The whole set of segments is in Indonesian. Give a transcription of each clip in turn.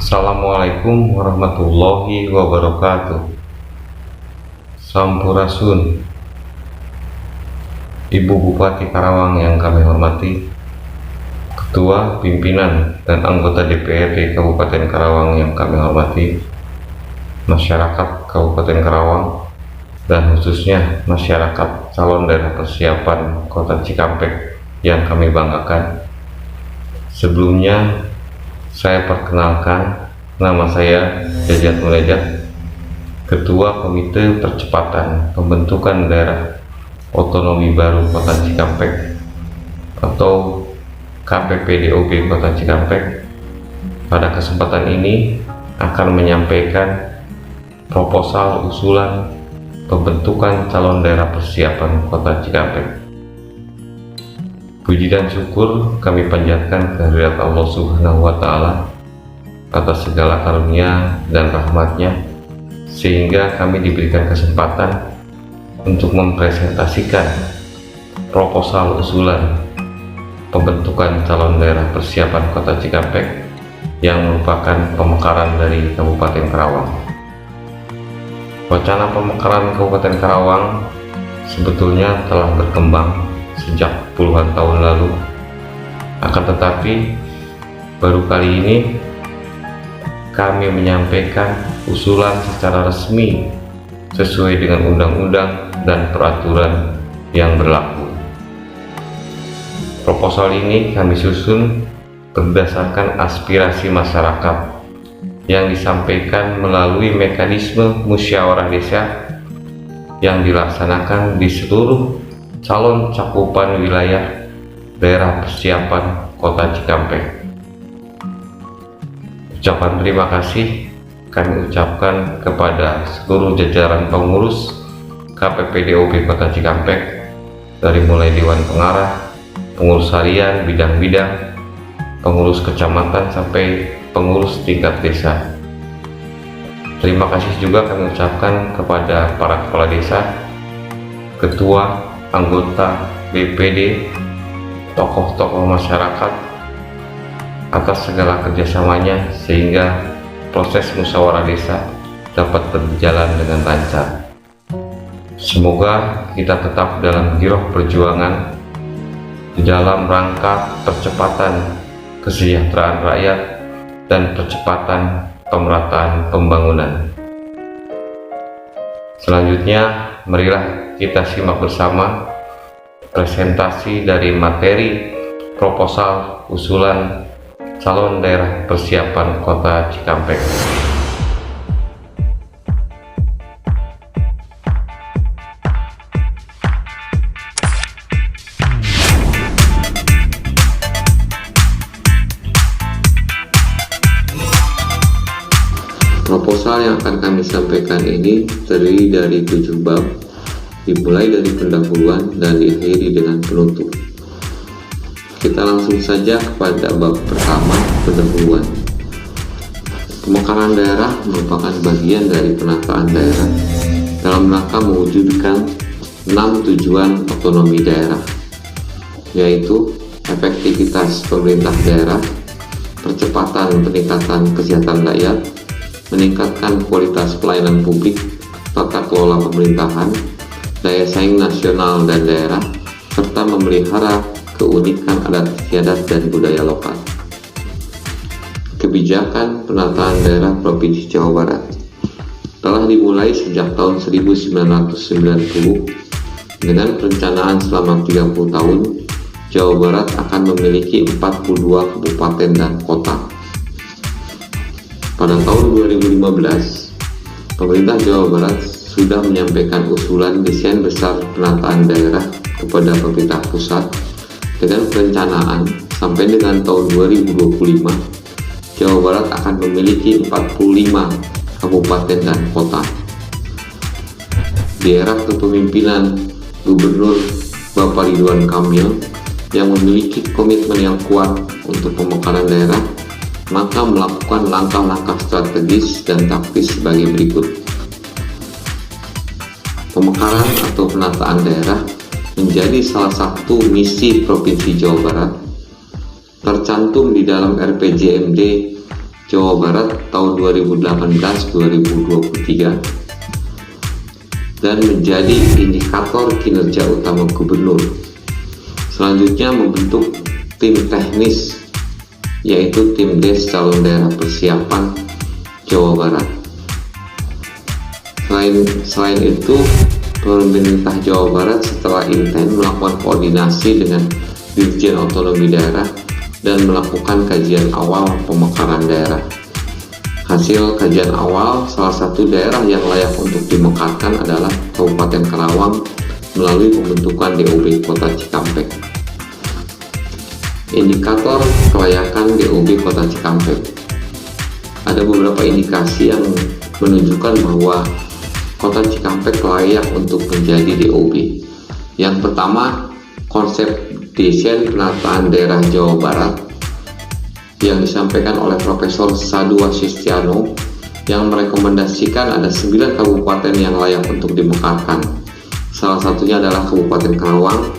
Assalamualaikum warahmatullahi wabarakatuh. Sampurasun. Ibu Bupati Karawang yang kami hormati, Ketua, Pimpinan, dan anggota DPRD Kabupaten Karawang yang kami hormati, masyarakat Kabupaten Karawang, dan khususnya masyarakat calon daerah persiapan Kota Cikampek yang kami banggakan. Sebelumnya, saya perkenalkan, nama saya Jajat Munajat, Ketua Komite Percepatan Pembentukan Daerah Otonomi Baru Kota Cikampek atau KPPDOB Kota Cikampek. Pada kesempatan ini akan menyampaikan proposal usulan pembentukan calon daerah persiapan Kota Cikampek. Puji dan syukur kami panjatkan kehadirat Allah Subhanahu wa Ta'ala atas segala karunia dan rahmatnya, sehingga kami diberikan kesempatan untuk mempresentasikan proposal usulan pembentukan calon daerah persiapan Kota Cikampek yang merupakan pemekaran dari Kabupaten Karawang. Wacana pemekaran Kabupaten Karawang sebetulnya telah berkembang sejak puluhan tahun lalu, akan tetapi baru kali ini kami menyampaikan usulan secara resmi sesuai dengan undang-undang dan peraturan yang berlaku. Proposal ini kami susun berdasarkan aspirasi masyarakat yang disampaikan melalui mekanisme musyawarah desa yang dilaksanakan di seluruh calon cakupan wilayah daerah persiapan Kota Cikampek. Ucapan terima kasih kami ucapkan kepada seluruh jajaran pengurus KPPDOB Kota Cikampek, dari mulai Dewan Pengarah, pengurus harian, bidang-bidang, pengurus kecamatan, sampai pengurus tingkat desa. Terima kasih juga kami ucapkan kepada para kepala desa, ketua, anggota BPD, tokoh-tokoh masyarakat atas segala kerjasamanya sehingga proses musyawarah desa dapat berjalan dengan lancar. Semoga kita tetap dalam giroh perjuangan di dalam rangka percepatan kesejahteraan rakyat dan percepatan pemerataan pembangunan. Selanjutnya, marilah kita simak bersama presentasi dari materi proposal usulan calon daerah persiapan Kota Cikampek. Proposal yang akan kami sampaikan ini terdiri dari 7 bab, dimulai dari pendahuluan dan diakhiri dengan penutup. Kita langsung saja kepada bab pertama, pendahuluan. Pemekaran daerah merupakan bagian dari penataan daerah dalam rangka mewujudkan 6 tujuan otonomi daerah, yaitu efektivitas pemerintah daerah, percepatan peningkatan kesejahteraan rakyat, meningkatkan kualitas pelayanan publik, tata kelola pemerintahan, daya saing nasional dan daerah, serta memelihara keunikan adat istiadat dan budaya lokal. Kebijakan penataan daerah Provinsi Jawa Barat telah dimulai sejak tahun 1990 dengan perencanaan selama 30 tahun. Jawa Barat akan memiliki 42 kabupaten dan kota. Pada tahun 2015, pemerintah Jawa Barat sudah menyampaikan usulan desain besar penataan daerah kepada pemerintah pusat dengan perencanaan sampai dengan tahun 2025 Jawa Barat akan memiliki 45 kabupaten dan kota. Di era kepemimpinan Gubernur Bapak Ridwan Kamil yang memiliki komitmen yang kuat untuk pemekaran daerah, maka melakukan langkah-langkah strategis dan taktis sebagai berikut. Pemekaran atau penataan daerah menjadi salah satu misi Provinsi Jawa Barat, tercantum di dalam RPJMD Jawa Barat tahun 2018-2023 dan menjadi indikator kinerja utama gubernur. Selanjutnya membentuk tim teknis, yaitu tim Des Calon Daerah Persiapan Jawa Barat. Selain itu, pemerintah Jawa Barat setelah intens melakukan koordinasi dengan Dirjen Otonomi Daerah dan melakukan kajian awal pemekaran daerah. Hasil kajian awal, salah satu daerah yang layak untuk dimekarkan adalah Kabupaten Karawang melalui pembentukan DOB Kota Cikampek. Indikator kelayakan DOB Kota Cikampek. Ada beberapa indikasi yang menunjukkan bahwa Kota Cikampek layak untuk menjadi DOB. Yang pertama, konsep desain penataan daerah Jawa Barat yang disampaikan oleh Profesor Sadu Wasistiano yang merekomendasikan ada 9 kabupaten yang layak untuk dimekarkan. Salah satunya adalah Kabupaten Karawang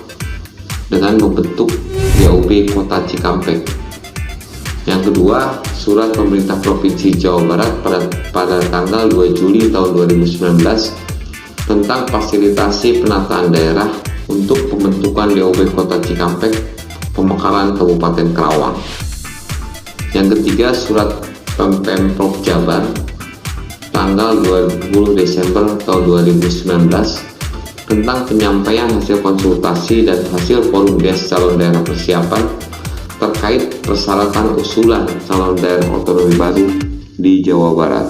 dengan membentuk DOB Kota Cikampek. Yang kedua, surat pemerintah Provinsi Jawa Barat pada tanggal 2 Juli tahun 2019 tentang fasilitasi penataan daerah untuk pembentukan DOB Kota Cikampek, pemekaran Kabupaten Karawang. Yang ketiga, surat Pemprov Jabar tanggal 20 Desember tahun 2019 tentang penyampaian hasil konsultasi dan hasil forum Des Calon Daerah Persiapan terkait persyaratan usulan calon daerah otonomi baru di Jawa Barat.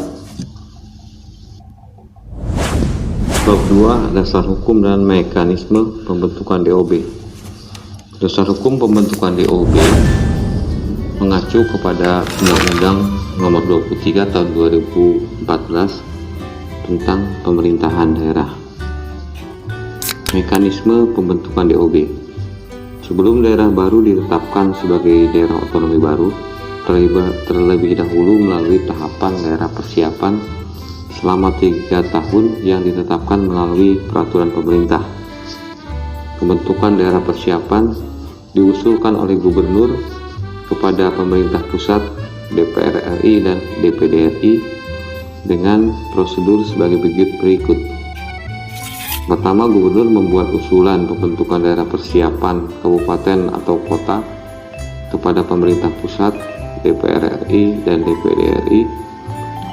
Bab 2, dasar hukum dan mekanisme pembentukan DOB. Dasar hukum pembentukan DOB mengacu kepada Undang-Undang Nomor 23 Tahun 2014 tentang pemerintahan daerah. Mekanisme pembentukan DOB. Sebelum daerah baru ditetapkan sebagai daerah otonomi baru, terlebih dahulu melalui tahapan daerah persiapan selama 3 tahun yang ditetapkan melalui peraturan pemerintah. Pembentukan daerah persiapan diusulkan oleh gubernur kepada pemerintah pusat, DPR RI dan DPD RI dengan prosedur sebagai berikut. Pertama, gubernur membuat usulan pembentukan daerah persiapan kabupaten atau kota kepada pemerintah pusat, DPR RI dan DPD RI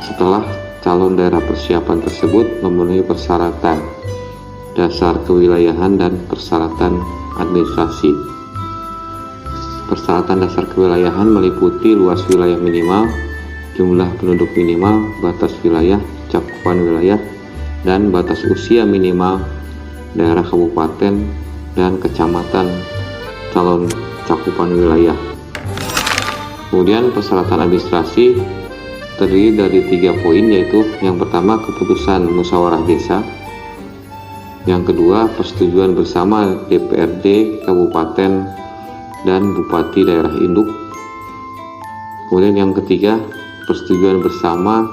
setelah calon daerah persiapan tersebut memenuhi persyaratan dasar kewilayahan dan persyaratan administrasi. Persyaratan dasar kewilayahan meliputi luas wilayah minimal, jumlah penduduk minimal, batas wilayah, cakupan wilayah, dan batas usia minimal daerah kabupaten dan kecamatan calon cakupan wilayah. Kemudian persyaratan administrasi terdiri dari 3 poin, yaitu yang pertama keputusan musyawarah desa, yang kedua persetujuan bersama DPRD kabupaten dan bupati daerah induk, kemudian yang ketiga persetujuan bersama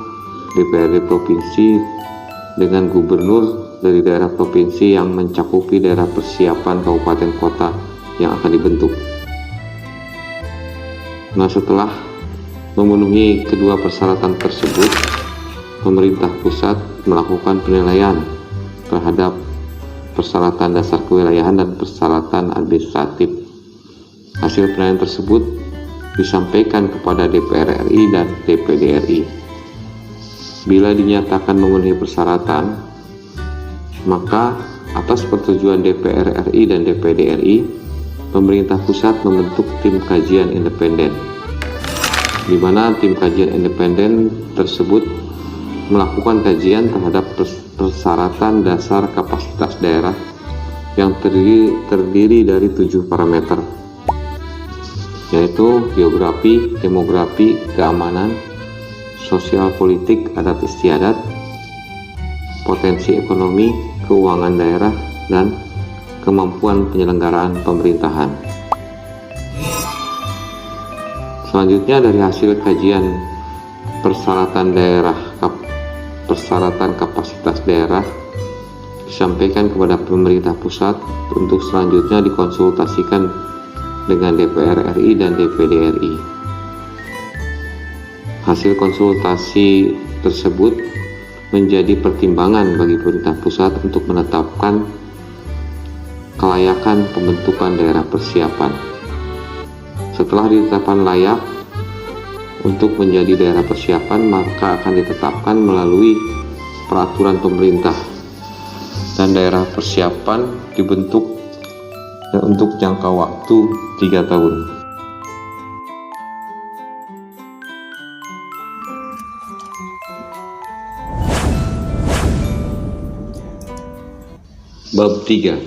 DPRD provinsi dengan gubernur dari daerah provinsi yang mencakupi daerah persiapan kabupaten kota yang akan dibentuk. Nah, setelah memenuhi kedua persyaratan tersebut, pemerintah pusat melakukan penilaian terhadap persyaratan dasar kewilayahan dan persyaratan administratif. Hasil penilaian tersebut disampaikan kepada DPR RI dan DPD RI. Bila dinyatakan memenuhi persyaratan, maka atas persetujuan DPR RI dan DPD RI, pemerintah pusat membentuk tim kajian independen, di mana tim kajian independen tersebut melakukan kajian terhadap persyaratan dasar kapasitas daerah yang terdiri dari 7 parameter, yaitu geografi, demografi, keamanan, sosial politik adat istiadat, potensi ekonomi, keuangan daerah, dan kemampuan penyelenggaraan pemerintahan. Selanjutnya, dari hasil kajian persyaratan kapasitas daerah disampaikan kepada pemerintah pusat untuk selanjutnya dikonsultasikan dengan DPR RI dan DPD RI. Hasil konsultasi tersebut menjadi pertimbangan bagi pemerintah pusat untuk menetapkan kelayakan pembentukan daerah persiapan. Setelah ditetapkan layak untuk menjadi daerah persiapan, maka akan ditetapkan melalui peraturan pemerintah, dan daerah persiapan dibentuk untuk jangka waktu 3 tahun. Bab 3.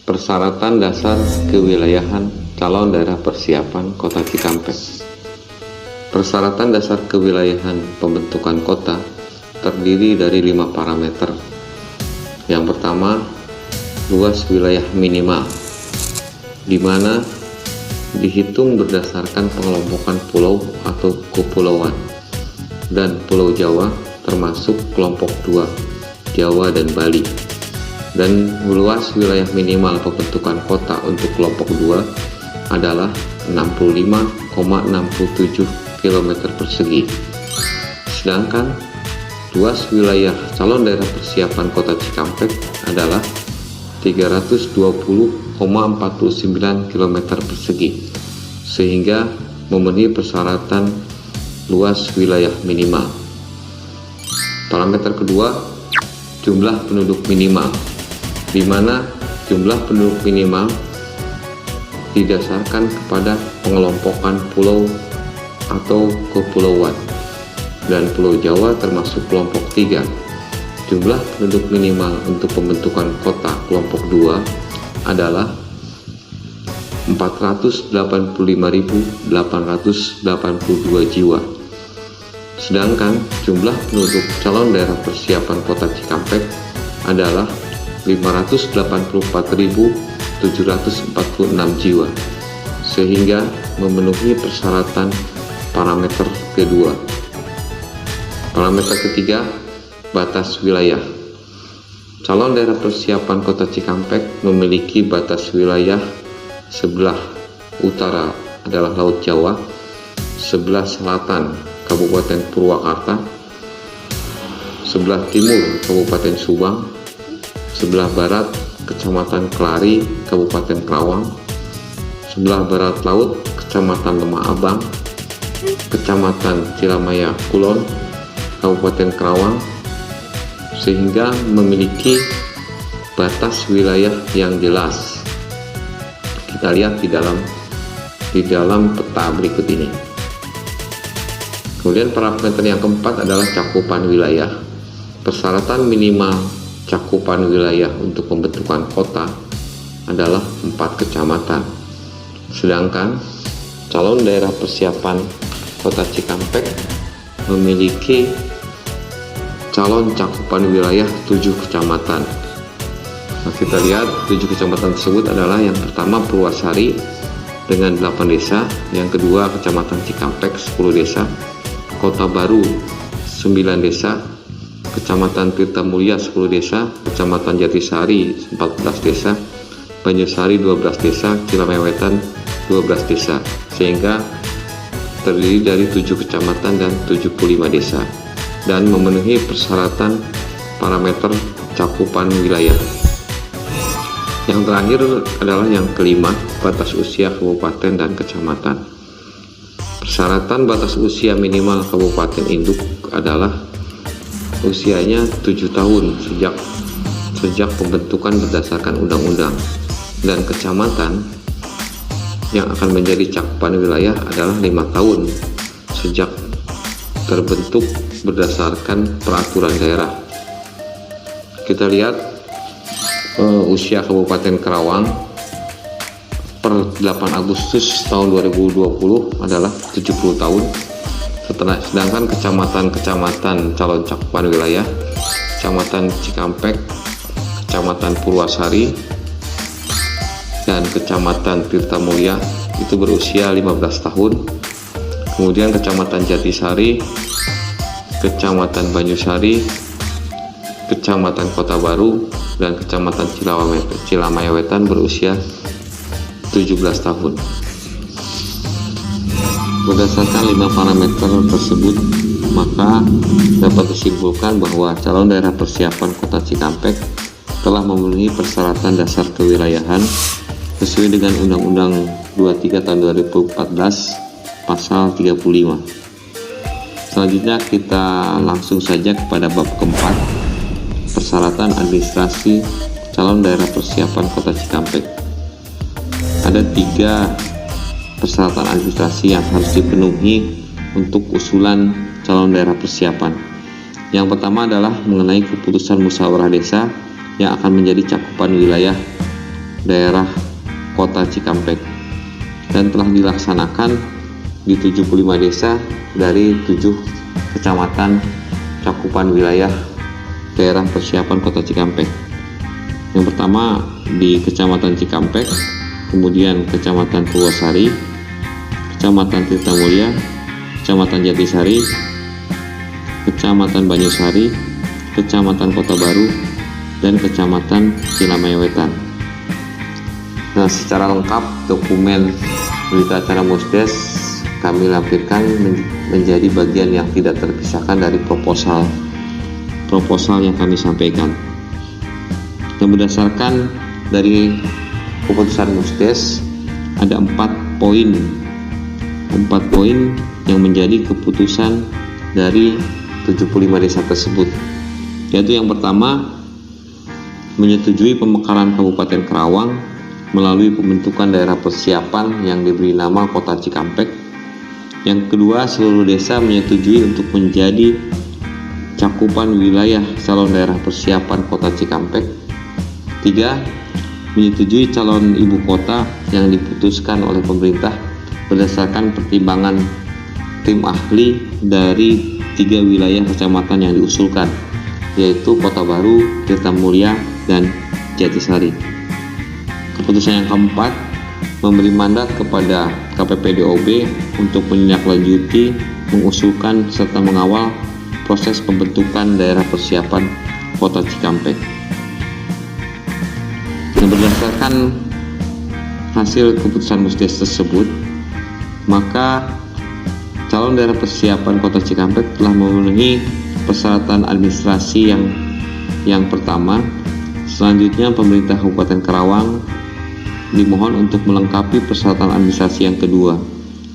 Persyaratan dasar kewilayahan calon daerah persiapan Kota Cikampek. Persyaratan dasar kewilayahan pembentukan kota terdiri dari 5 parameter. Yang pertama, luas wilayah minimal, di mana dihitung berdasarkan pengelompokan pulau atau kepulauan, dan Pulau Jawa termasuk kelompok 2, Jawa dan Bali. Dan luas wilayah minimal pembentukan kota untuk kelompok 2 adalah 65,67 km persegi. Sedangkan luas wilayah calon daerah persiapan Kota Cikampek adalah 320,49 km persegi, sehingga memenuhi persyaratan luas wilayah minimal. Parameter kedua, jumlah penduduk minimal, di mana jumlah penduduk minimal didasarkan kepada pengelompokan pulau atau kepulauan, dan Pulau Jawa termasuk kelompok 3. Jumlah penduduk minimal untuk pembentukan kota kelompok 2 adalah 485.882 jiwa. Sedangkan jumlah penduduk calon daerah persiapan Kota Cikampek adalah 584.746 jiwa, sehingga memenuhi persyaratan parameter kedua. Parameter ketiga, batas wilayah. Calon daerah persiapan Kota Cikampek memiliki batas wilayah sebelah utara adalah Laut Jawa, sebelah selatan Kabupaten Purwakarta, sebelah timur Kabupaten Subang, sebelah barat Kecamatan Kelari, Kabupaten Karawang, sebelah barat laut Kecamatan Lemah Abang, Kecamatan Cilamaya Kulon, Kabupaten Karawang, sehingga memiliki batas wilayah yang jelas. Kita lihat di dalam peta berikut ini. Kemudian parameter yang keempat adalah cakupan wilayah. Persyaratan minimal cakupan wilayah untuk pembentukan kota adalah 4 kecamatan. Sedangkan calon daerah persiapan Kota Cikampek memiliki calon cakupan wilayah 7 kecamatan. Nah, kita lihat 7 kecamatan tersebut adalah yang pertama Purwasari dengan 8 desa, yang kedua Kecamatan Cikampek 10 desa, Kota Baru 9 desa, Kecamatan Tirtamulya 10 desa, Kecamatan Jatisari 14 desa, Banjarsari 12 desa, Cilamaya Wetan 12 desa, sehingga terdiri dari 7 kecamatan dan 75 desa, dan memenuhi persyaratan parameter cakupan wilayah. Yang terakhir adalah yang kelima, batas usia kabupaten dan kecamatan. Persyaratan batas usia minimal kabupaten induk adalah usianya 7 tahun sejak pembentukan berdasarkan undang-undang, dan kecamatan yang akan menjadi cakupan wilayah adalah 5 tahun sejak terbentuk berdasarkan peraturan daerah. Kita lihat usia Kabupaten Karawang per 8 Agustus tahun 2020 adalah 70 tahun. Sedangkan kecamatan calon cakupan wilayah, Kecamatan Cikampek, Kecamatan Purwasari, dan Kecamatan Tirtamulya itu berusia 15 tahun. Kemudian Kecamatan Jatisari, Kecamatan Banjarsari, Kecamatan Kota Baru, dan Kecamatan Cilamaya Wetan berusia 17 tahun. Berdasarkan 5 parameter tersebut, maka dapat disimpulkan bahwa calon daerah persiapan Kota Cikampek telah memenuhi persyaratan dasar kewilayahan sesuai dengan Undang-Undang 23 tahun 2014 pasal 35. Selanjutnya kita langsung saja kepada bab keempat, persyaratan administrasi calon daerah persiapan Kota Cikampek. Ada 3 persyaratan administrasi yang harus dipenuhi untuk usulan calon daerah persiapan. Yang pertama adalah mengenai keputusan musyawarah desa yang akan menjadi cakupan wilayah daerah Kota Cikampek dan telah dilaksanakan di 75 desa dari 7 kecamatan cakupan wilayah daerah persiapan Kota Cikampek. Yang pertama di Kecamatan Cikampek, kemudian Kecamatan Purwosari, Kecamatan Tirtamulya, Kecamatan Jatisari, Kecamatan Banyusari, Kecamatan Kota Baru, dan Kecamatan Cilamaya Wetan. Nah, secara lengkap dokumen berita acara Musdes kami lampirkan menjadi bagian yang tidak terpisahkan dari proposal yang kami sampaikan. Dan berdasarkan dari keputusan Musdes ada 4 poin yang menjadi keputusan dari 75 desa tersebut, yaitu yang pertama menyetujui pemekaran Kabupaten Karawang melalui pembentukan daerah persiapan yang diberi nama Kota Cikampek. Yang kedua, seluruh desa menyetujui untuk menjadi cakupan wilayah calon daerah persiapan Kota Cikampek. 3, menyetujui calon ibu kota yang diputuskan oleh pemerintah berdasarkan pertimbangan tim ahli dari 3 wilayah kecamatan yang diusulkan, yaitu Kota Baru, Tirtamulya, dan Jatisari. Keputusan yang keempat, memberi mandat kepada KPPDOB untuk menindaklanjuti, mengusulkan, serta mengawal proses pembentukan daerah persiapan Kota Cikampek. Dan berdasarkan hasil keputusan Musdes tersebut, maka calon daerah persiapan Kota Cikampek telah memenuhi persyaratan administrasi yang pertama. Selanjutnya, pemerintah Kabupaten Karawang dimohon untuk melengkapi persyaratan administrasi yang kedua,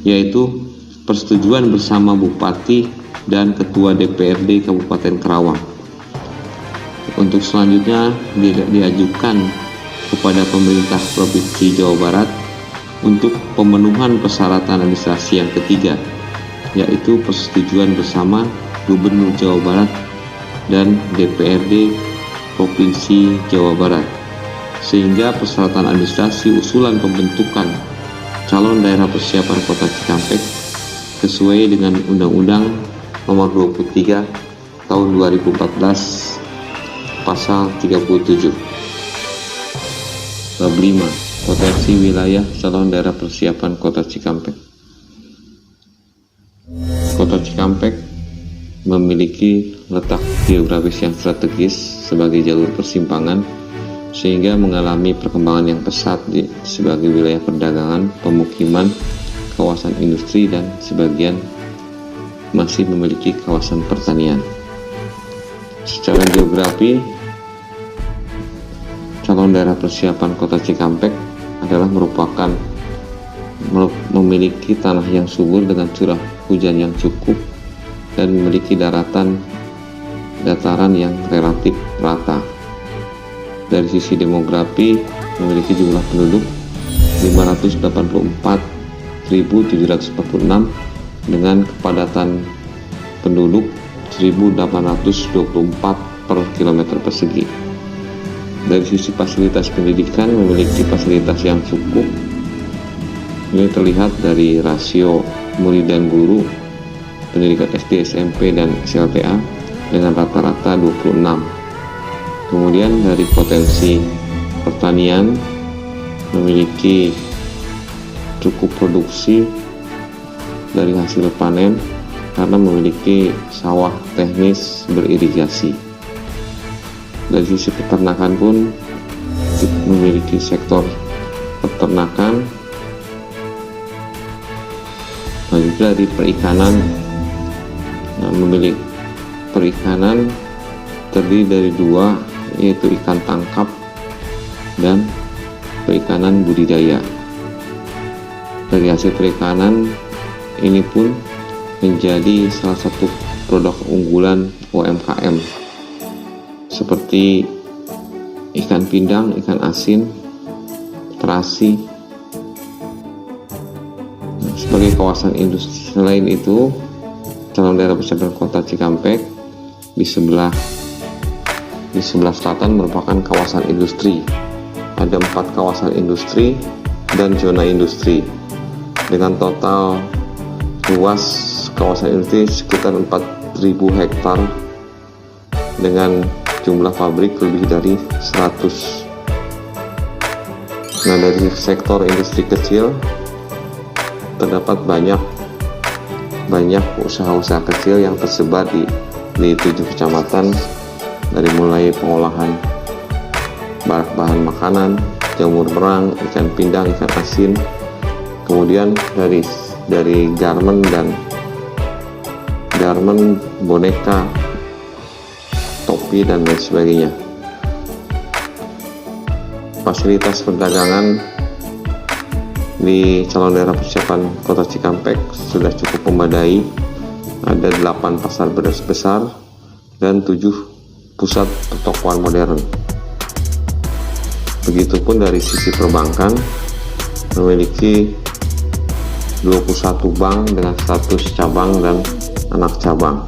yaitu persetujuan bersama Bupati dan Ketua DPRD Kabupaten Karawang. Untuk selanjutnya diajukan kepada pemerintah Provinsi Jawa Barat untuk pemenuhan persyaratan administrasi yang ketiga, yaitu persetujuan bersama Gubernur Jawa Barat dan DPRD Provinsi Jawa Barat, sehingga persyaratan administrasi usulan pembentukan calon daerah persiapan Kota Cikampek sesuai dengan Undang-Undang Nomor 23 Tahun 2014 Pasal 37. Bab 5, potensi wilayah calon daerah persiapan Kota Cikampek. Kota Cikampek memiliki letak geografis yang strategis sebagai jalur persimpangan, sehingga mengalami perkembangan yang pesat sebagai wilayah perdagangan, pemukiman, kawasan industri, dan sebagian masih memiliki kawasan pertanian. Secara geografi, calon daerah persiapan Kota Cikampek adalah memiliki tanah yang subur dengan curah hujan yang cukup dan memiliki dataran yang relatif rata. Dari sisi demografi, memiliki jumlah penduduk 584.746 dengan kepadatan penduduk 1.824 per kilometer persegi. Dari sisi fasilitas pendidikan, memiliki fasilitas yang cukup. Ini terlihat dari rasio murid dan guru pendidikan SD, SMP, dan SLTA dengan rata-rata 26. Kemudian dari potensi pertanian, memiliki cukup produksi dari hasil panen karena memiliki sawah teknis beririgasi. Dari sisi peternakan pun memiliki sektor peternakan, dari perikanan. Memiliki perikanan terdiri dari dua, yaitu ikan tangkap dan perikanan budidaya. Dari hasil perikanan ini pun menjadi salah satu produk unggulan UMKM seperti ikan pindang, ikan asin, terasi. Sebagai kawasan industri selain itu, calon daerah persiapan Kota Cikampek di sebelah selatan merupakan kawasan industri. Ada 4 kawasan industri dan zona industri dengan total luas kawasan industri sekitar 4.000 hektar dengan jumlah pabrik lebih dari 100. Nah, dari sektor industri kecil terdapat banyak usaha-usaha kecil yang tersebar di 7 kecamatan, dari mulai pengolahan bahan makanan, jamur merang, ikan pindang, ikan asin, kemudian dari garmen, boneka, topi dan lain sebagainya. Fasilitas perdagangan di calon daerah persiapan Kota Cikampek sudah cukup memadai. Ada 8 pasar beras besar dan 7 pusat pertokoan modern. Begitupun dari sisi perbankan, memiliki 21 bank dengan status cabang dan anak cabang.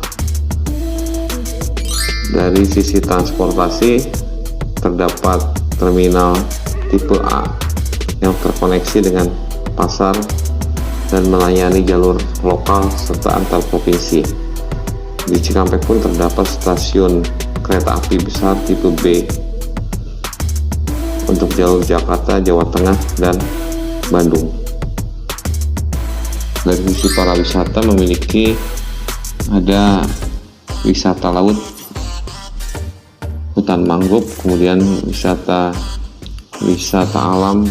Dari sisi transportasi, terdapat terminal tipe A yang terkoneksi dengan pasar dan melayani jalur lokal serta antar provinsi. Di Cikampek pun terdapat stasiun kereta api besar tipe B untuk jalur Jakarta, Jawa Tengah, dan Bandung. Dari sisi para wisata, memiliki ada wisata laut, hutan mangrove, kemudian wisata alam,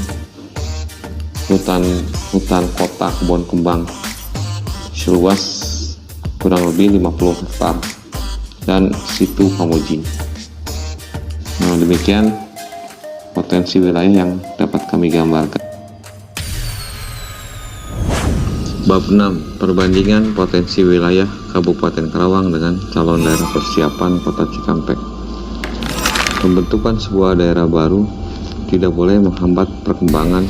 hutan kota, kebun kembang seluas kurang lebih 50 hektar dan situ Pamuji. Nah, demikian potensi wilayah yang dapat kami gambarkan. Bab 6. Perbandingan potensi wilayah Kabupaten Karawang dengan calon daerah persiapan Kota Cikampek. Pembentukan sebuah daerah baru tidak boleh menghambat perkembangan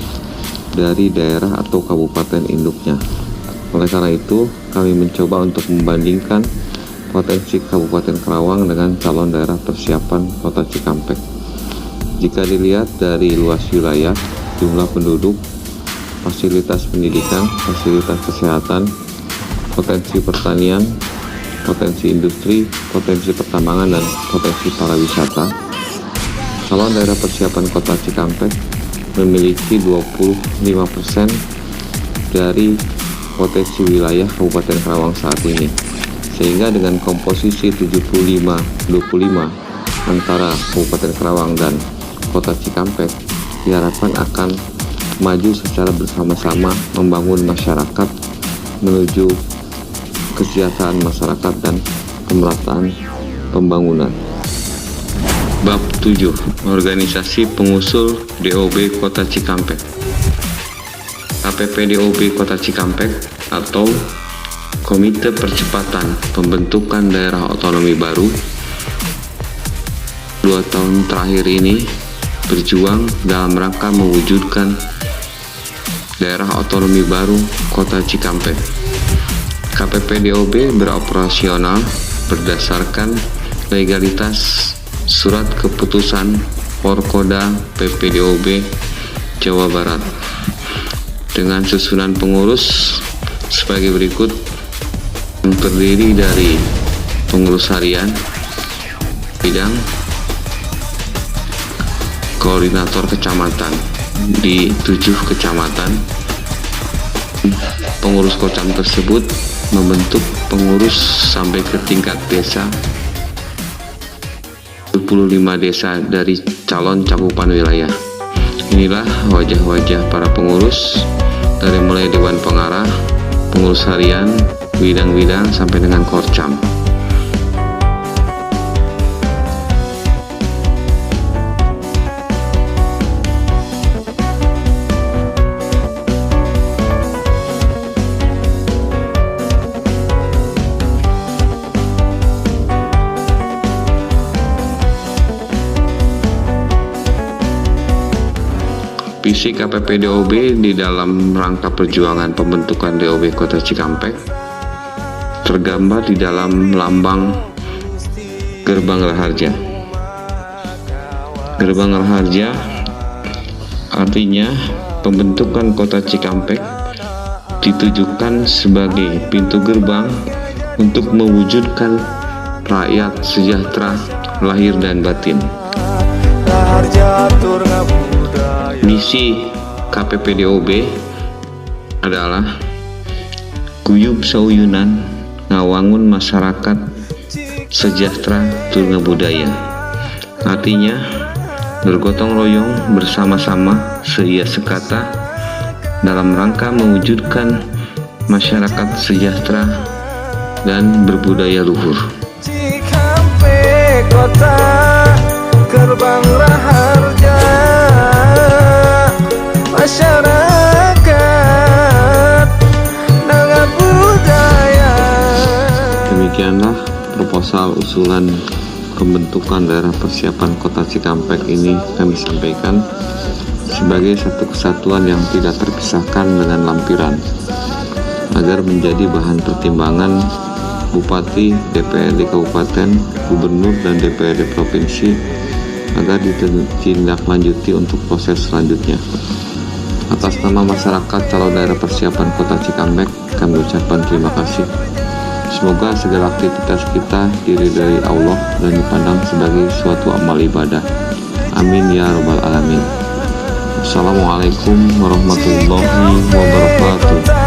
dari daerah atau kabupaten induknya. Oleh karena itu, kami mencoba untuk membandingkan potensi Kabupaten Karawang dengan calon daerah persiapan Kota Cikampek. Jika dilihat dari luas wilayah, jumlah penduduk, fasilitas pendidikan, fasilitas kesehatan, potensi pertanian, potensi industri, potensi pertambangan, dan potensi pariwisata, calon daerah persiapan Kota Cikampek memiliki 25% dari potensi wilayah Kabupaten Karawang saat ini, sehingga dengan komposisi 75-25 antara Kabupaten Karawang dan Kota Cikampek diharapkan akan maju secara bersama-sama membangun masyarakat menuju kesejahteraan masyarakat dan pemerataan pembangunan. Bab 7. Organisasi pengusul DOB Kota Cikampek. KPP DOB Kota Cikampek atau Komite Percepatan Pembentukan Daerah Otonomi Baru 2 tahun terakhir ini berjuang dalam rangka mewujudkan daerah otonomi baru Kota Cikampek. KPP DOB beroperasional berdasarkan legalitas Surat Keputusan Forkoda PPDOB Jawa Barat dengan susunan pengurus sebagai berikut, yang terdiri dari pengurus harian, bidang, koordinator kecamatan di 7 kecamatan. Pengurus kocam tersebut membentuk pengurus sampai ke tingkat desa, 25 desa dari calon cakupan wilayah. Inilah wajah-wajah para pengurus dari mulai Dewan Pengarah, pengurus harian, bidang-bidang sampai dengan korcam. Visi KPP DOB di dalam rangka perjuangan pembentukan DOB Kota Cikampek tergambar di dalam lambang Gerbang Raharja. Gerbang Raharja artinya pembentukan Kota Cikampek ditujukan sebagai pintu gerbang untuk mewujudkan rakyat sejahtera lahir dan batin. Misi KPP DOB adalah guyub sauyunan ngawangun masyarakat sejahtera tur budaya. Artinya bergotong royong bersama-sama seia sekata dalam rangka mewujudkan masyarakat sejahtera dan berbudaya luhur. Cikampek Kota Gerbang Raharja, masyarakat dengan budaya. Demikianlah proposal usulan pembentukan daerah persiapan Kota Cikampek ini kami sampaikan sebagai satu kesatuan yang tidak terpisahkan dengan lampiran, agar menjadi bahan pertimbangan Bupati, DPRD Kabupaten, Gubernur, dan DPRD Provinsi agar ditindaklanjuti untuk proses selanjutnya. Atas nama masyarakat calon daerah persiapan Kota Cikampek, kami ucapkan terima kasih. Semoga segala aktivitas kita diridhai Allah dan dipandang sebagai suatu amal ibadah. Amin ya rabbal alamin. Assalamualaikum warahmatullahi wabarakatuh.